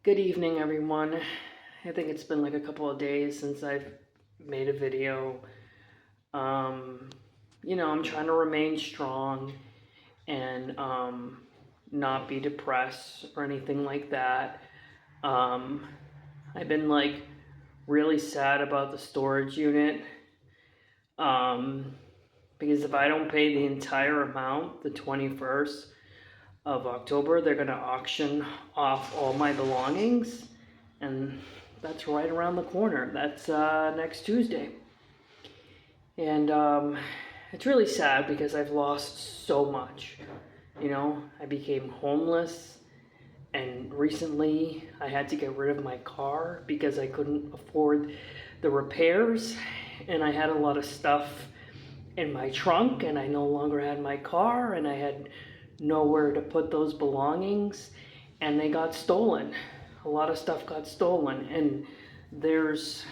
Good evening, everyone. I think it's been like a couple of days since I've made a video. I'm trying to remain strong and not be depressed or anything like that. I've been like really sad about the storage unit because if I don't pay the entire amount, the 21st of October, they're going to auction off all my belongings, and that's right around the corner. That's next Tuesday. And it's really sad because I've lost so much. I became homeless, and recently I had to get rid of my car because I couldn't afford the repairs, and I had a lot of stuff in my trunk, and I no longer had my car, and I had nowhere to put those belongings, and they got stolen. A lot of stuff got stolen, and there's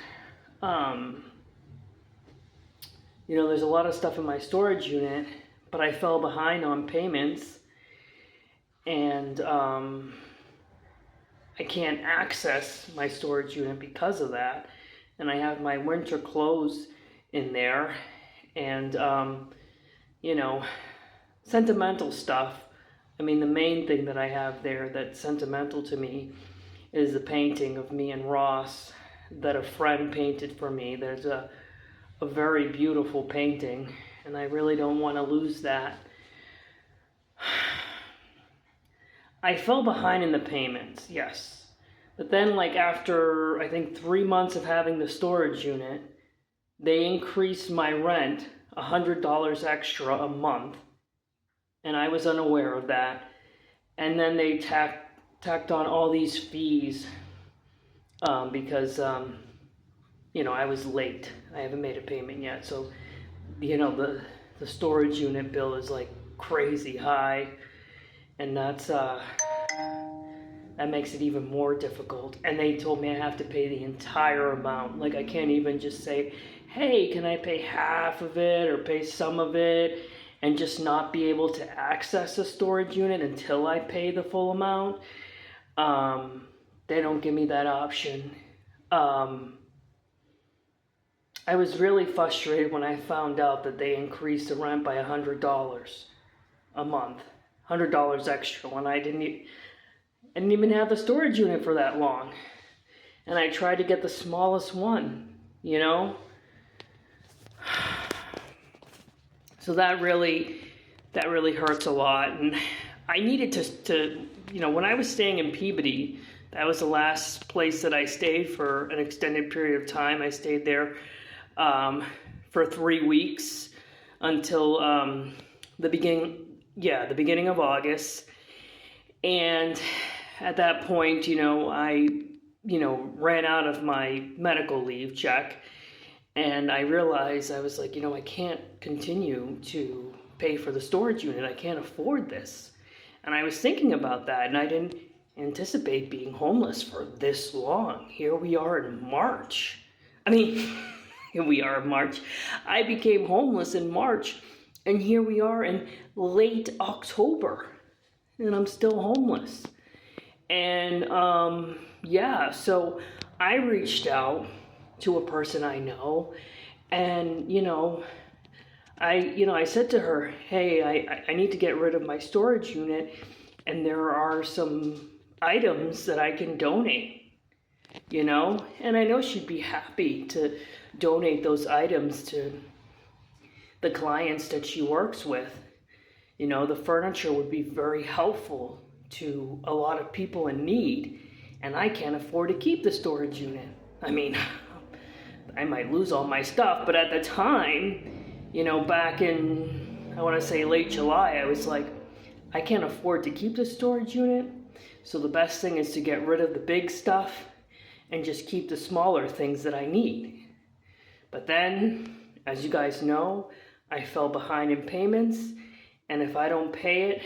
there's a lot of stuff in my storage unit, but I fell behind on payments, and I can't access my storage unit because of that. And I have my winter clothes in there, and sentimental stuff. I mean, the main thing that I have there that's sentimental to me is the painting of me and Ross that a friend painted for me. There's a very beautiful painting, and I really don't want to lose that. I fell behind in the payments, yes. But then, like, after, I think, 3 months of having the storage unit, they increased my rent $100 extra a month, and I was unaware of that. And then they tacked on all these fees because I was late. I haven't made a payment yet, so the storage unit bill is like crazy high, and that makes it even more difficult. And they told me I have to pay the entire amount. Like, I can't even just say, hey, can I pay half of it or pay some of it, and just not be able to access a storage unit until I pay the full amount. They don't give me that option. I was really frustrated when I found out that they increased the rent by $100 a month, $100 extra, when I didn't even have the storage unit for that long. And I tried to get the smallest one, So that really hurts a lot. And I needed to when I was staying in Peabody, that was the last place that I stayed for an extended period of time. I stayed there for 3 weeks until the beginning of August. And at that point, I ran out of my medical leave check. And I realized, I was like, I can't continue to pay for the storage unit. I can't afford this. And I was thinking about that, and I didn't anticipate being homeless for this long. Here we are in March. Here we are in March. I became homeless in March, and here we are in late October, and I'm still homeless. And so I reached out to a person I know, and I said to her, hey, I need to get rid of my storage unit, and there are some items that I can donate, and I know she'd be happy to donate those items to the clients that she works with. The furniture would be very helpful to a lot of people in need, and I can't afford to keep the storage unit. I might lose all my stuff, but at the time, back in, I want to say late July, I was like, I can't afford to keep the storage unit, so the best thing is to get rid of the big stuff and just keep the smaller things that I need. But then, as you guys know, I fell behind in payments, and if I don't pay it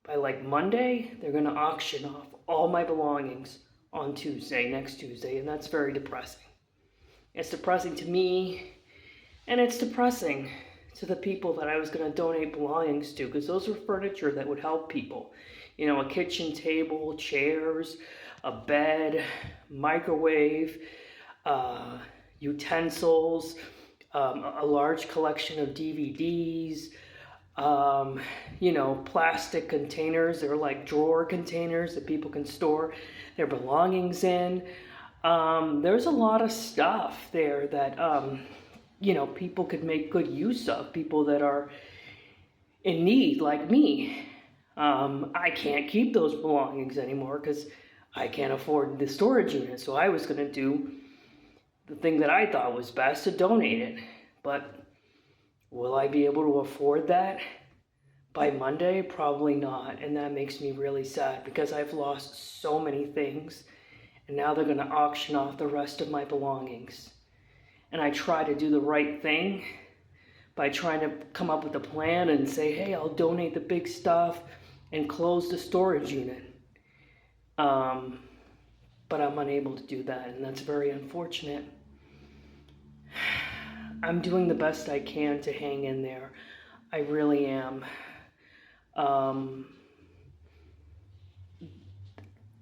by like Monday, they're going to auction off all my belongings on next Tuesday, and that's very depressing. It's depressing to me, and it's depressing to the people that I was going to donate belongings to, because those were furniture that would help people. A kitchen table, chairs, a bed, microwave, utensils, a large collection of DVDs, plastic containers. They're like drawer containers that people can store their belongings in. There's a lot of stuff there that, people could make good use of, people that are in need like me. I can't keep those belongings anymore because I can't afford the storage unit. So I was going to do the thing that I thought was best, to donate it. But will I be able to afford that by Monday? Probably not. And that makes me really sad because I've lost so many things. And now they're going to auction off the rest of my belongings. And I try to do the right thing by trying to come up with a plan and say, hey, I'll donate the big stuff and close the storage unit. But I'm unable to do that, and that's very unfortunate. I'm doing the best I can to hang in there. I really am.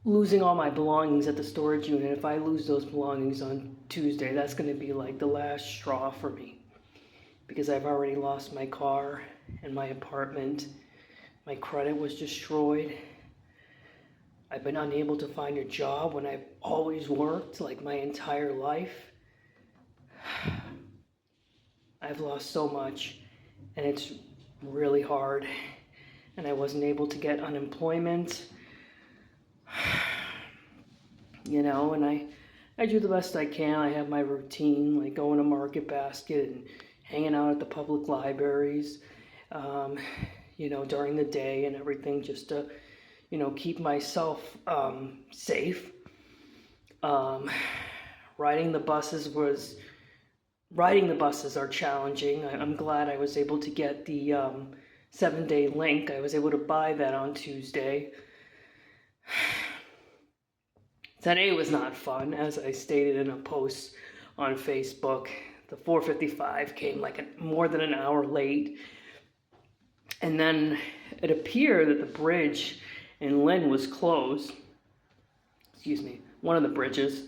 Losing all my belongings at the storage unit, if I lose those belongings on Tuesday, that's going to be like the last straw for me. Because I've already lost my car and my apartment. My credit was destroyed. I've been unable to find a job when I've always worked, like my entire life. I've lost so much, and it's really hard. And I wasn't able to get unemployment. And I do the best I can. I have my routine, like going to Market Basket and hanging out at the public libraries, during the day and everything, just to, keep myself safe. Riding the buses are challenging. I'm glad I was able to get the 7-day link. I was able to buy that on Tuesday. Today was not fun, as I stated in a post on Facebook. The 4:55 came like more than an hour late. And then it appeared that the bridge in Lynn was closed. One of the bridges.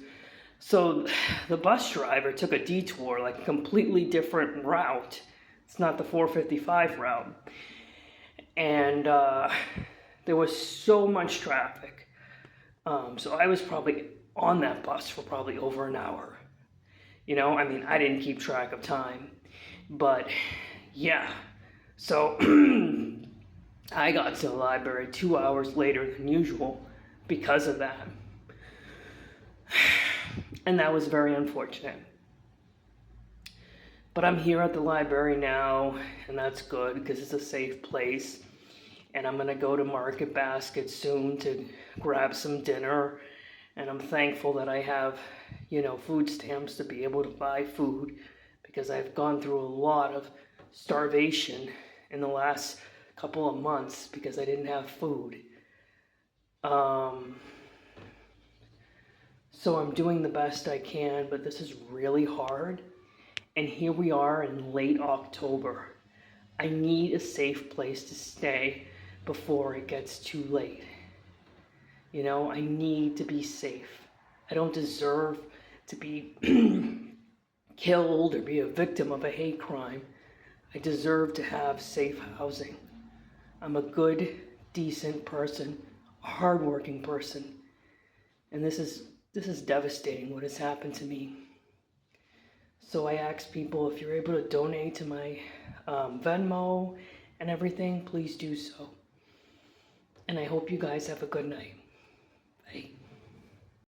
So the bus driver took a detour, like a completely different route. It's not the 4:55 route. And there was so much traffic. So I was probably on that bus for probably over an hour. I didn't keep track of time. But yeah. So I got to the library 2 hours later than usual because of that. And that was very unfortunate. But I'm here at the library now, and that's good because it's a safe place. And I'm going to go to Market Basket soon to grab some dinner. And I'm thankful that I have, food stamps to be able to buy food, because I've gone through a lot of starvation in the last couple of months because I didn't have food. So I'm doing the best I can, but this is really hard. And here we are in late October. I need a safe place to stay before it gets too late. I need to be safe. I don't deserve to be killed or be a victim of a hate crime. I deserve to have safe housing. I'm a good, decent person, a hardworking person. And this is devastating, what has happened to me. So I ask people, if you're able to donate to my Venmo and everything, please do so. And I hope you guys have a good night.